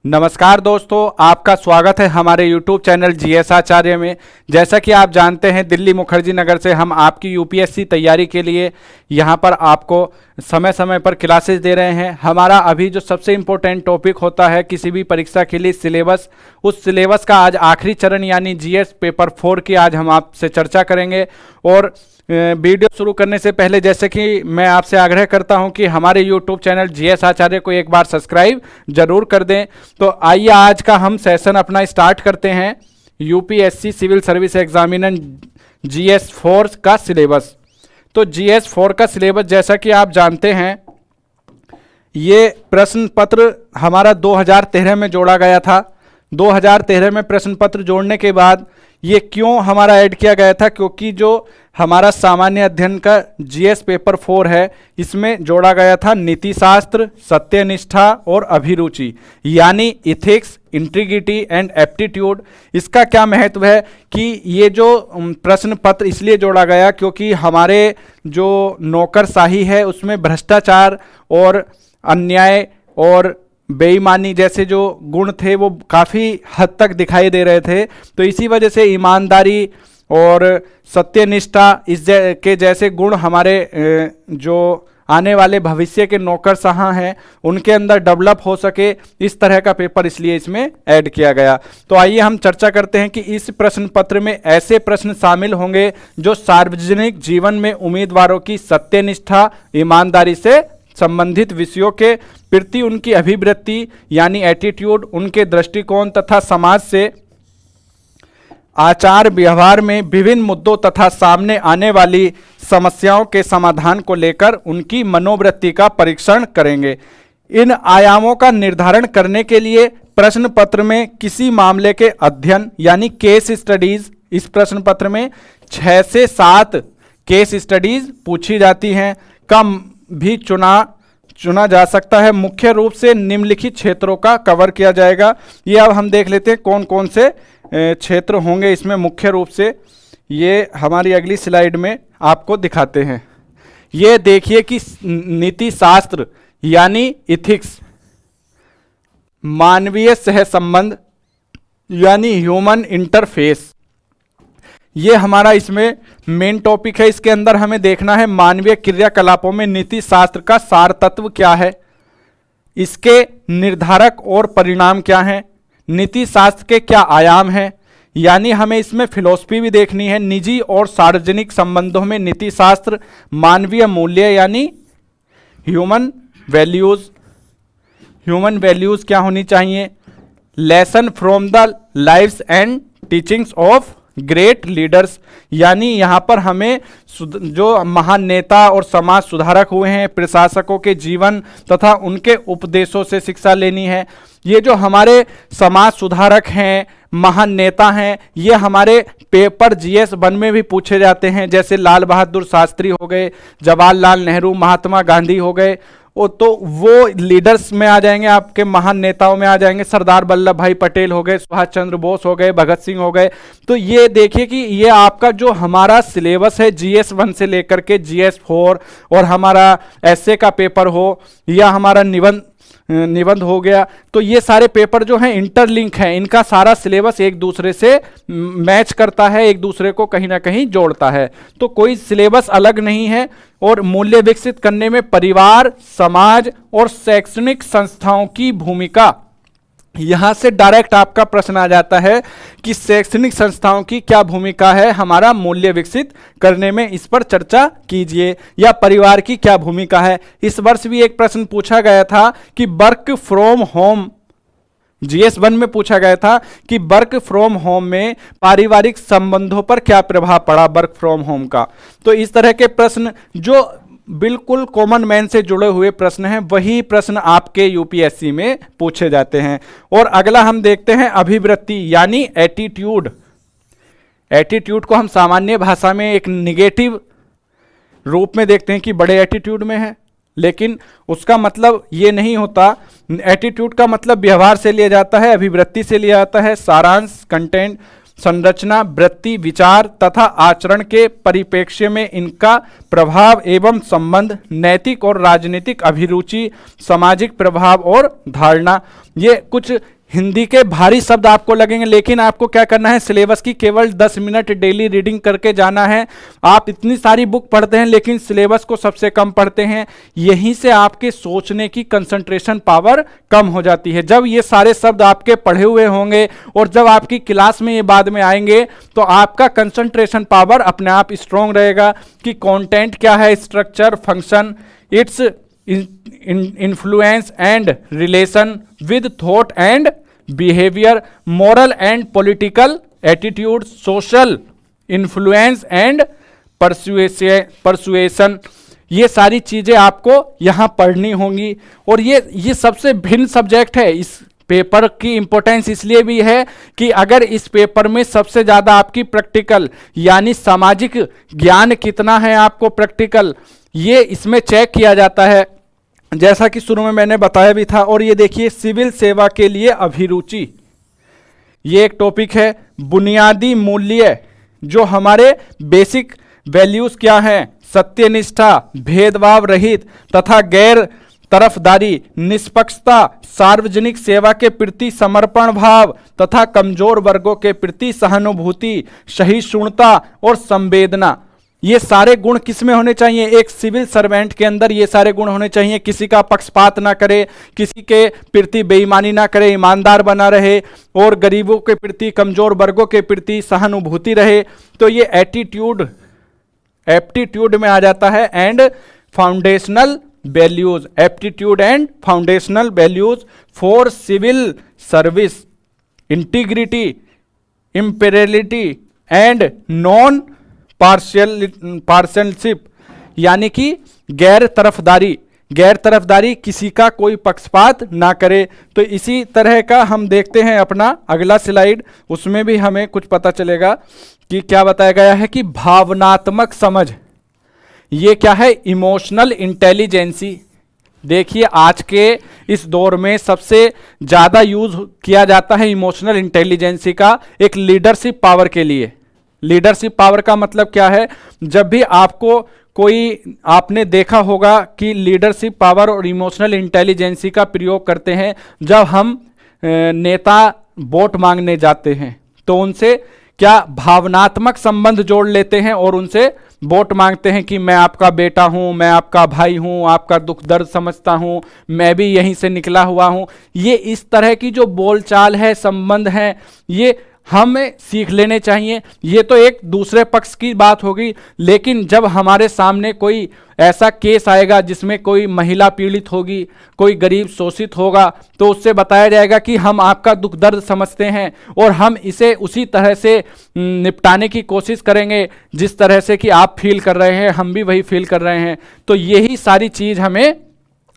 नमस्कार दोस्तों, आपका स्वागत है हमारे YouTube चैनल जीएस आचार्य में। जैसा कि आप जानते हैं, दिल्ली मुखर्जी नगर से हम आपकी यूपीएससी तैयारी के लिए यहाँ पर आपको समय समय पर क्लासेस दे रहे हैं। हमारा अभी जो सबसे इम्पोर्टेंट टॉपिक होता है किसी भी परीक्षा के लिए सिलेबस, उस सिलेबस का आज आखिरी चरण यानी जीएस पेपर 4 की आज हम आपसे चर्चा करेंगे। और वीडियो शुरू करने से पहले जैसे कि मैं आपसे आग्रह करता हूं कि हमारे YouTube चैनल जीएस आचार्य को एक बार सब्सक्राइब जरूर कर दें। तो आइए आज का हम सेशन अपना स्टार्ट करते हैं। UPSC civil service examiner GS 4 का सिलेबस। तो जीएस 4 का सिलेबस जैसा कि आप जानते हैं, ये प्रश्न पत्र हमारा 2013 में जोड़ा गया था। 2013 में प्रश्न पत्र जोड़ने के बाद ये क्यों हमारा ऐड किया गया था, क्योंकि जो हमारा सामान्य अध्ययन का जीएस पेपर 4 है, इसमें जोड़ा गया था नीति शास्त्र, सत्यनिष्ठा और अभिरुचि यानी इथिक्स, इंटीग्रिटी एंड एप्टीट्यूड। इसका क्या महत्व है कि ये जो प्रश्न पत्र इसलिए जोड़ा गया क्योंकि हमारे जो नौकरशाही है उसमें भ्रष्टाचार और अन्याय और बेईमानी जैसे जो गुण थे वो काफ़ी हद तक दिखाई दे रहे थे। तो इसी वजह से ईमानदारी और सत्यनिष्ठा के जैसे गुण हमारे जो आने वाले भविष्य के नौकरशाह हैं उनके अंदर डेवलप हो सके, इस तरह का पेपर इसलिए इसमें ऐड किया गया। तो आइए हम चर्चा करते हैं कि इस प्रश्न पत्र में ऐसे प्रश्न शामिल होंगे जो सार्वजनिक जीवन में उम्मीदवारों की सत्यनिष्ठा, ईमानदारी से संबंधित विषयों के प्रति उनकी अभिवृत्ति यानी एटीट्यूड, उनके दृष्टिकोण तथा समाज से आचार व्यवहार में विभिन्न मुद्दों तथा सामने आने वाली समस्याओं के समाधान को लेकर उनकी मनोवृत्ति का परीक्षण करेंगे। इन आयामों का निर्धारण करने के लिए प्रश्न पत्र में किसी मामले के अध्ययन यानी केस स्टडीज, इस प्रश्न पत्र में 6 से 7 केस स्टडीज पूछी जाती हैं। कम भी चुना जा सकता है। मुख्य रूप से निम्नलिखित क्षेत्रों का कवर किया जाएगा। ये अब हम देख लेते हैं कौन कौन से क्षेत्र होंगे इसमें मुख्य रूप से। ये हमारी अगली स्लाइड में आपको दिखाते हैं। ये देखिए कि नीति शास्त्र यानी इथिक्स, मानवीय सहसंबंध यानी ह्यूमन इंटरफेस, ये हमारा इसमें मेन टॉपिक है। इसके अंदर हमें देखना है मानवीय क्रियाकलापों में नीति शास्त्र का सार तत्व क्या है, इसके निर्धारक और परिणाम क्या हैं, नीति शास्त्र के क्या आयाम हैं, यानी हमें इसमें फिलॉसफी भी देखनी है। निजी और सार्वजनिक संबंधों में नीति शास्त्र, मानवीय मूल्य यानी ह्यूमन वैल्यूज क्या होनी चाहिए, lesson from the lives and teachings of great leaders, यानी यहाँ पर हमें जो महान नेता और समाज सुधारक हुए हैं, प्रशासकों के जीवन तथा उनके उपदेशों से शिक्षा लेनी है। ये जो हमारे समाज सुधारक हैं, महान नेता हैं, ये हमारे पेपर जीएस 1 में भी पूछे जाते हैं। जैसे लाल बहादुर शास्त्री हो गए, जवाहरलाल नेहरू, महात्मा गांधी हो गए, तो वो लीडर्स में आ जाएंगे, आपके महान नेताओं में आ जाएंगे। सरदार वल्लभ भाई पटेल हो गए, सुभाष चंद्र बोस हो गए, भगत सिंह हो गए। तो ये देखिए कि ये आपका जो हमारा सिलेबस है जीएस 1 से लेकर के जीएस 4, और हमारा एसए का पेपर हो या हमारा निबंध हो गया, तो ये सारे पेपर जो हैं इंटरलिंक हैं। इनका सारा सिलेबस एक दूसरे से मैच करता है, एक दूसरे को कहीं ना कहीं जोड़ता है। तो कोई सिलेबस अलग नहीं है। और मूल्य विकसित करने में परिवार, समाज और शैक्षणिक संस्थाओं की भूमिका, यहां से डायरेक्ट आपका प्रश्न आ जाता है कि शैक्षणिक संस्थाओं की क्या भूमिका है हमारा मूल्य विकसित करने में, इस पर चर्चा कीजिए। या परिवार की क्या भूमिका है। इस वर्ष भी एक प्रश्न पूछा गया था कि वर्क फ्रॉम होम, जीएस 1 में पूछा गया था कि वर्क फ्रॉम होम में पारिवारिक संबंधों पर क्या प्रभाव पड़ा वर्क फ्रॉम होम का। तो इस तरह के प्रश्न जो बिल्कुल कॉमन मैन से जुड़े हुए प्रश्न हैं, वही प्रश्न आपके यूपीएससी में पूछे जाते हैं। और अगला हम देखते हैं अभिवृत्ति यानी एटीट्यूड। एटीट्यूड को हम सामान्य भाषा में एक निगेटिव रूप में देखते हैं कि बड़े एटीट्यूड में है, लेकिन उसका मतलब ये नहीं होता। एटीट्यूड का मतलब व्यवहार से लिया जाता है, अभिवृत्ति से लिया जाता है, सारांश कंटेंट संरचना, वृत्ति, विचार तथा आचरण के परिप्रेक्ष्य में इनका प्रभाव एवं संबंध, नैतिक और राजनीतिक अभिरुचि, सामाजिक प्रभाव और धारणा। ये कुछ हिंदी के भारी शब्द आपको लगेंगे, लेकिन आपको क्या करना है, सिलेबस की केवल 10 मिनट डेली रीडिंग करके जाना है। आप इतनी सारी बुक पढ़ते हैं लेकिन सिलेबस को सबसे कम पढ़ते हैं, यहीं से आपके सोचने की कंसंट्रेशन पावर कम हो जाती है। जब ये सारे शब्द आपके पढ़े हुए होंगे और जब आपकी क्लास में ये बाद में आएंगे तो आपका कंसंट्रेशन पावर अपने आप स्ट्रांग रहेगा कि कंटेंट क्या है, structure, function, it's influence and relation with thought and behavior, moral and political attitude, social influence and persuasion, ये सारी चीजें आपको यहां पढ़नी होंगी। और ये सबसे भिन्न सब्जेक्ट है। इस पेपर की इंपॉर्टेंस इसलिए भी है कि अगर इस पेपर में सबसे ज्यादा आपकी प्रैक्टिकल यानी सामाजिक ज्ञान कितना है आपको प्रैक्टिकल, ये इसमें चेक किया जाता है, जैसा कि शुरू में मैंने बताया भी था। और ये देखिए, सिविल सेवा के लिए अभिरुचि, ये एक टॉपिक है। बुनियादी मूल्य, जो हमारे बेसिक वैल्यूज क्या हैं, सत्यनिष्ठा, भेदभाव रहित तथा गैर तरफदारी, निष्पक्षता, सार्वजनिक सेवा के प्रति समर्पण भाव तथा कमजोर वर्गों के प्रति सहानुभूति, सहिष्णुता और संवेदना, ये सारे गुण किस में होने चाहिए, एक सिविल सर्वेंट के अंदर ये सारे गुण होने चाहिए। किसी का पक्षपात ना करे, किसी के प्रति बेईमानी ना करे, ईमानदार बना रहे और गरीबों के प्रति, कमजोर वर्गों के प्रति सहानुभूति रहे। तो ये एप्टीट्यूड में आ जाता है। And foundational values, aptitude and foundational values for civil service, integrity, impartiality and non partisanship, यानी कि गैर तरफदारी, किसी का कोई पक्षपात ना करे। तो इसी तरह का हम देखते हैं अपना अगला स्लाइड, उसमें भी हमें कुछ पता चलेगा कि क्या बताया गया है कि भावनात्मक समझ, ये क्या है, इमोशनल इंटेलिजेंसी। देखिए, आज के इस दौर में सबसे ज्यादा यूज किया जाता है इमोशनल इंटेलिजेंसी का एक लीडरशिप पावर के लिए। लीडरशिप पावर का मतलब क्या है, जब भी आपने देखा होगा कि लीडरशिप पावर और इमोशनल इंटेलिजेंसी का प्रयोग करते हैं जब हम नेता वोट मांगने जाते हैं, तो उनसे क्या भावनात्मक संबंध जोड़ लेते हैं और उनसे वोट मांगते हैं कि मैं आपका बेटा हूं, मैं आपका भाई हूं, आपका दुख दर्द समझता हूं, मैं भी यहीं से निकला हुआ हूं। ये इस तरह की जो बोलचाल है, संबंध है, ये हमें सीख लेने चाहिए। ये तो एक दूसरे पक्ष की बात होगी, लेकिन जब हमारे सामने कोई ऐसा केस आएगा जिसमें कोई महिला पीड़ित होगी, कोई गरीब शोषित होगा, तो उससे बताया जाएगा कि हम आपका दुख दर्द समझते हैं और हम इसे उसी तरह से निपटाने की कोशिश करेंगे जिस तरह से कि आप फील कर रहे हैं, हम भी वही फील कर रहे हैं। तो यही सारी चीज हमें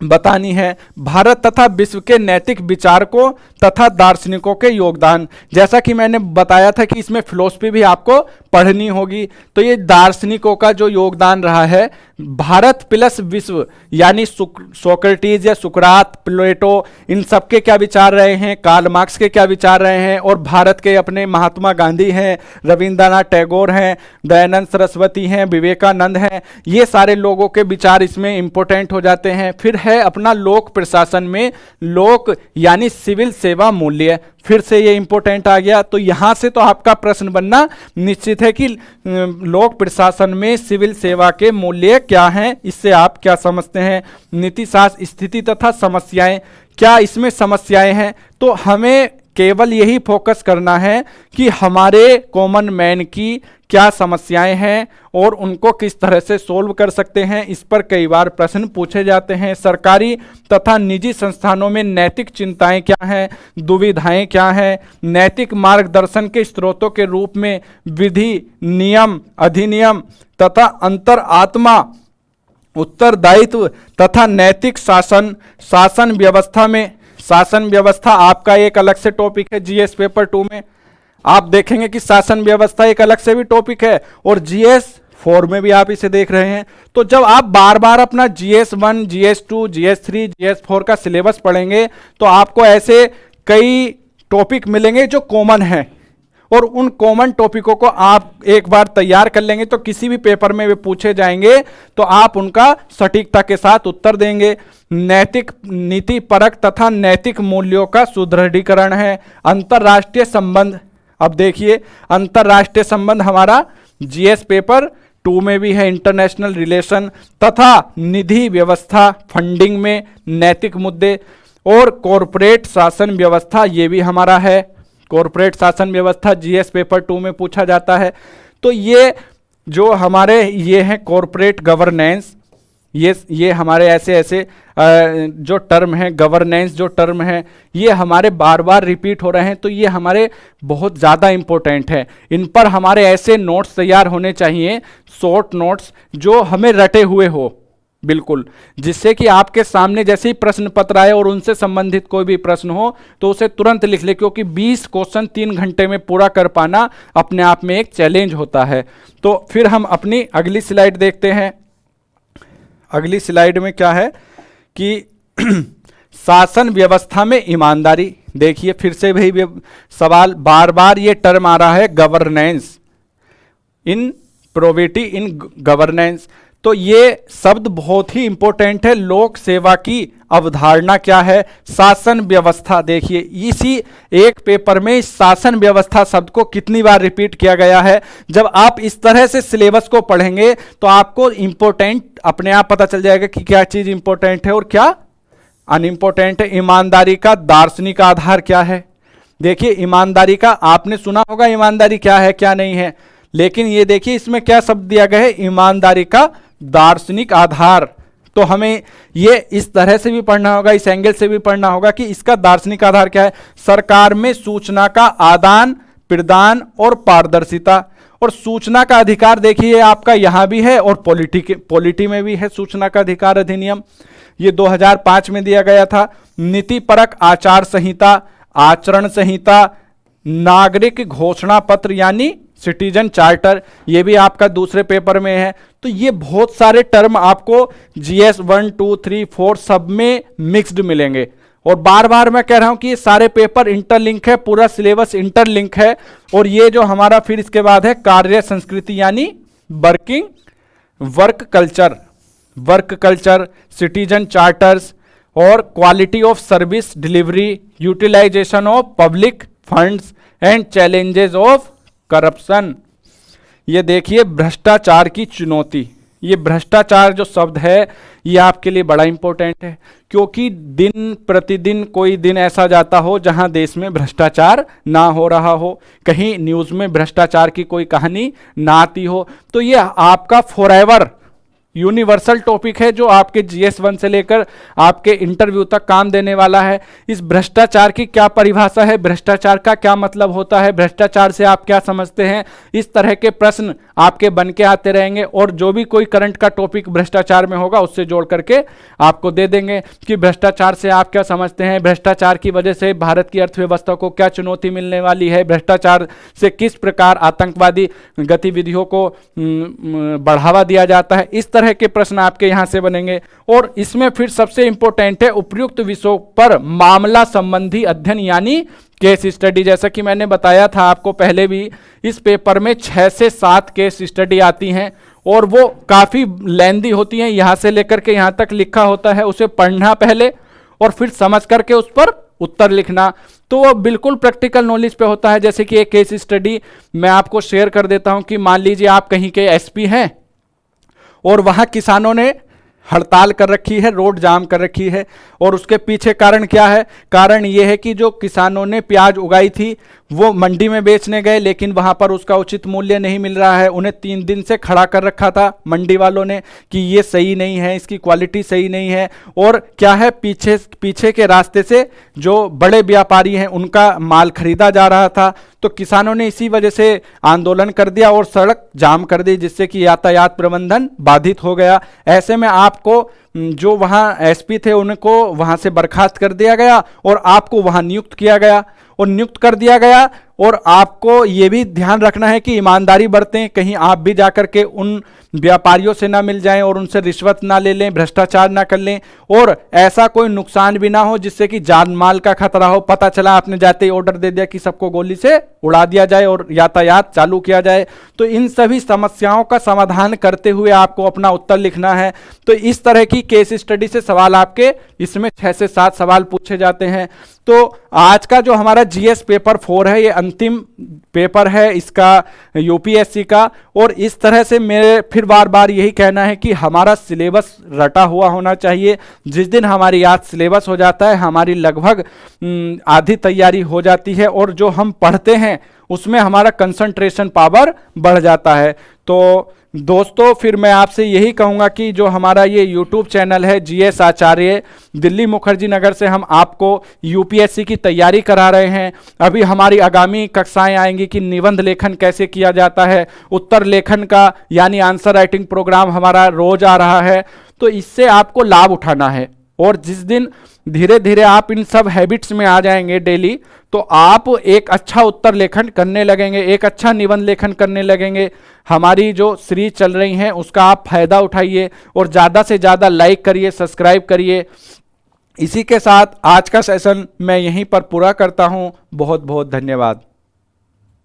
बतानी है। भारत तथा विश्व के नैतिक विचारकों तथा दार्शनिकों के योगदान, जैसा कि मैंने बताया था कि इसमें फिलॉसफी भी आपको पढ़नी होगी। तो ये दार्शनिकों का जो योगदान रहा है, भारत प्लस विश्व, यानी सोक्रेटिस या सुकरात, प्लेटो, इन सब के क्या विचार रहे हैं, कार्ल मार्क्स के क्या विचार रहे हैं, और भारत के अपने महात्मा गांधी हैं, रविंद्रनाथ टैगोर हैं, दयानंद सरस्वती हैं, विवेकानंद हैं, ये सारे लोगों के विचार इसमें इंपॉर्टेंट हो जाते हैं। फिर है अपना लोक प्रशासन में लोक यानी सिविल सेवा मूल्य, फिर से ये इंपॉर्टेंट आ गया। तो यहां से तो आपका प्रश्न बनना निश्चित है कि लोक प्रशासन में सिविल सेवा के मूल्य क्या हैं, इससे आप क्या समझते हैं। नीति शास्त्र, स्थिति तथा समस्याएं, क्या इसमें समस्याएं हैं, तो हमें केवल यही फोकस करना है कि हमारे कॉमन मैन की क्या समस्याएं हैं और उनको किस तरह से सोल्व कर सकते हैं। इस पर कई बार प्रश्न पूछे जाते हैं। सरकारी तथा निजी संस्थानों में नैतिक चिंताएं क्या हैं, दुविधाएं क्या हैं, नैतिक मार्गदर्शन के स्रोतों के रूप में विधि, नियम, अधिनियम तथा अंतरात्मा, उत्तरदायित्व तथा नैतिक शासन, शासन व्यवस्था में, शासन व्यवस्था आपका एक अलग से टॉपिक है जीएस पेपर 2 में। आप देखेंगे कि शासन व्यवस्था एक अलग से भी टॉपिक है और जीएस 4 में भी आप इसे देख रहे हैं। तो जब आप बार बार अपना जीएस 1, जीएस 2, जीएस 3, जीएस 4 का सिलेबस पढ़ेंगे तो आपको ऐसे कई टॉपिक मिलेंगे जो कॉमन हैं और उन कॉमन टॉपिकों को आप एक बार तैयार कर लेंगे तो किसी भी पेपर में वे पूछे जाएंगे तो आप उनका सटीकता के साथ उत्तर देंगे। नैतिक नीति परक तथा नैतिक मूल्यों का सुदृढ़ीकरण है। अंतरराष्ट्रीय संबंध, अब देखिए अंतरराष्ट्रीय संबंध हमारा जीएस पेपर 2 में भी है, इंटरनेशनल रिलेशन तथा निधि व्यवस्था, फंडिंग में नैतिक मुद्दे, और कॉरपोरेट शासन व्यवस्था ये भी हमारा है। कॉरपोरेट शासन व्यवस्था जीएस पेपर 2 में पूछा जाता है। तो ये जो हमारे ये हैं कॉरपोरेट गवर्नेंस, ये हमारे ऐसे ऐसे जो टर्म हैं, गवर्नेंस जो टर्म है ये हमारे बार बार रिपीट हो रहे हैं, तो ये हमारे बहुत ज़्यादा इंपॉर्टेंट है। इन पर हमारे ऐसे नोट्स तैयार होने चाहिए, शॉर्ट नोट्स जो हमें रटे हुए हो बिल्कुल, जिससे कि आपके सामने जैसे ही प्रश्न पत्र आए और उनसे संबंधित कोई भी प्रश्न हो तो उसे तुरंत लिख ले, क्योंकि 20 क्वेश्चन 3 घंटे में पूरा कर पाना अपने आप में एक चैलेंज होता है। तो फिर हम अपनी अगली स्लाइड देखते हैं। अगली स्लाइड में क्या है कि शासन व्यवस्था में ईमानदारी। देखिए फिर से वही सवाल, बार बार ये टर्म आ रहा है, governance, in probity in governance. तो ये शब्द बहुत ही इंपॉर्टेंट है। लोक सेवा की अवधारणा क्या है? शासन व्यवस्था। देखिए इसी एक पेपर में शासन व्यवस्था शब्द को कितनी बार रिपीट किया गया है। जब आप इस तरह से सिलेबस को पढ़ेंगे तो आपको इंपॉर्टेंट अपने आप पता चल जाएगा कि क्या चीज इंपॉर्टेंट है और क्या अनइम्पोर्टेंट है। ईमानदारी का दार्शनिक आधार क्या है? देखिए ईमानदारी का आपने सुना होगा ईमानदारी क्या है क्या नहीं है, लेकिन ये देखिए इसमें क्या शब्द दिया गया है, ईमानदारी का दार्शनिक आधार। तो हमें ये इस तरह से भी पढ़ना होगा, इस एंगल से भी पढ़ना होगा कि इसका दार्शनिक आधार क्या है। सरकार में सूचना का आदान प्रदान और पारदर्शिता, और सूचना का अधिकार देखिए आपका यहां भी है और पॉलिटी में भी है सूचना का अधिकार अधिनियम, ये 2005 में दिया गया था। नीति परक आचार संहिता, आचरण संहिता, नागरिक घोषणा पत्र यानी सिटीजन चार्टर, ये भी आपका दूसरे पेपर में है। तो ये बहुत सारे टर्म आपको जीएस 1, 2, 3, 4 सब में मिक्स्ड मिलेंगे। और बार बार मैं कह रहा हूं कि ये सारे पेपर इंटरलिंक है, पूरा सिलेबस इंटरलिंक है। और ये जो हमारा फिर इसके बाद है कार्य संस्कृति यानी वर्क कल्चर, सिटीजन चार्टर्स, और quality of service delivery, utilisation of public funds and challenges of corruption. ये देखिए भ्रष्टाचार की चुनौती। ये भ्रष्टाचार जो शब्द है ये आपके लिए बड़ा इंपॉर्टेंट है, क्योंकि दिन प्रतिदिन कोई दिन ऐसा जाता हो जहां देश में भ्रष्टाचार ना हो रहा हो, कहीं न्यूज़ में भ्रष्टाचार की कोई कहानी ना आती हो। तो ये आपका फॉरएवर यूनिवर्सल टॉपिक है जो आपके जीएस 1 से लेकर आपके इंटरव्यू तक काम देने वाला है। इस भ्रष्टाचार की क्या परिभाषा है, भ्रष्टाचार का क्या मतलब होता है, भ्रष्टाचार से आप क्या समझते हैं, इस तरह के प्रश्न आपके बन के आते रहेंगे। और जो भी कोई करंट का टॉपिक भ्रष्टाचार में होगा उससे जोड़ करके आपको दे देंगे कि भ्रष्टाचार से आप क्या समझते हैं, भ्रष्टाचार की वजह से भारत की अर्थव्यवस्था को क्या चुनौती मिलने वाली है, भ्रष्टाचार से किस प्रकार आतंकवादी गतिविधियों को बढ़ावा दिया जाता है। इस तरह के प्रश्न आपके यहां से बनेंगे। और इसमें फिर सबसे इंपॉर्टेंट है उपयुक्त विषयों पर मामला संबंधी अध्ययन यानी केस स्टडी। जैसा कि मैंने बताया था आपको पहले भी, इस पेपर में 6 से 7 केस स्टडी आती हैं और वो काफी लेंदी होती हैं। यहां से लेकर के यहां तक लिखा होता है, उसे पढ़ना पहले और फिर समझ करके उस पर उत्तर लिखना। तो वो बिल्कुल प्रैक्टिकल नॉलेज पे होता है। जैसे कि एक केस स्टडी मैं आपको शेयर कर देता हूं कि मान लीजिए आप कहीं के एसपी हैं और वहां किसानों ने हड़ताल कर रखी है, रोड जाम कर रखी है, और उसके पीछे कारण क्या है? कारण यह है कि जो किसानों ने प्याज उगाई थी वो मंडी में बेचने गए, लेकिन वहां पर उसका उचित मूल्य नहीं मिल रहा है। उन्हें 3 दिन से खड़ा कर रखा था मंडी वालों ने कि ये सही नहीं है, इसकी क्वालिटी सही नहीं है। और क्या है, पीछे के रास्ते से जो बड़े व्यापारी हैं उनका माल खरीदा जा रहा था। तो किसानों ने इसी वजह से आंदोलन कर दिया और सड़क जाम कर दी, जिससे कि यातायात प्रबंधन बाधित हो गया। ऐसे में आपको जो वहां एसपी थे उनको वहां से बर्खास्त कर दिया गया और आपको वहां नियुक्त किया गया और नियुक्त कर दिया गया। और आपको ये भी ध्यान रखना है कि ईमानदारी बरतें, कहीं आप भी जाकर के उन व्यापारियों से ना मिल जाएं और उनसे रिश्वत ना ले लें, भ्रष्टाचार ना कर लें, और ऐसा कोई नुकसान भी ना हो जिससे कि जान माल का खतरा हो। पता चला आपने जाते ही ऑर्डर दे दिया कि सबको गोली से उड़ा दिया जाए और यातायात चालू किया जाए। तो इन सभी समस्याओं का समाधान करते हुए आपको अपना उत्तर लिखना है। तो इस तरह की केस स्टडी से सवाल आपके इसमें 6 से 7 सवाल पूछे जाते हैं। तो आज का जो हमारा जीएस पेपर 4 है, ये अंतिम पेपर है इसका यूपीएससी का। और इस तरह से मेरे फिर बार बार यही कहना है कि हमारा सिलेबस रटा हुआ होना चाहिए। जिस दिन हमारी आज सिलेबस हो जाता है, हमारी लगभग आधी तैयारी हो जाती है, और जो हम पढ़ते हैं उसमें हमारा कंसंट्रेशन पावर बढ़ जाता है। तो दोस्तों, फिर मैं आपसे यही कहूँगा कि जो हमारा ये यूट्यूब चैनल है जीएस आचार्य, दिल्ली मुखर्जी नगर से हम आपको यूपीएससी की तैयारी करा रहे हैं। अभी हमारी आगामी कक्षाएं आएंगी कि निबंध लेखन कैसे किया जाता है, उत्तर लेखन का यानी आंसर राइटिंग प्रोग्राम हमारा रोज आ रहा है। तो इससे आपको लाभ उठाना है, और जिस दिन धीरे धीरे आप इन सब हैबिट्स में आ जाएंगे डेली, तो आप एक अच्छा उत्तर लेखन करने लगेंगे, एक अच्छा निबंध लेखन करने लगेंगे। हमारी जो सीरीज चल रही हैं उसका आप फायदा उठाइए, और ज़्यादा से ज़्यादा लाइक करिए, सब्सक्राइब करिए। इसी के साथ आज का सेशन मैं यहीं पर पूरा करता हूं। बहुत बहुत धन्यवाद।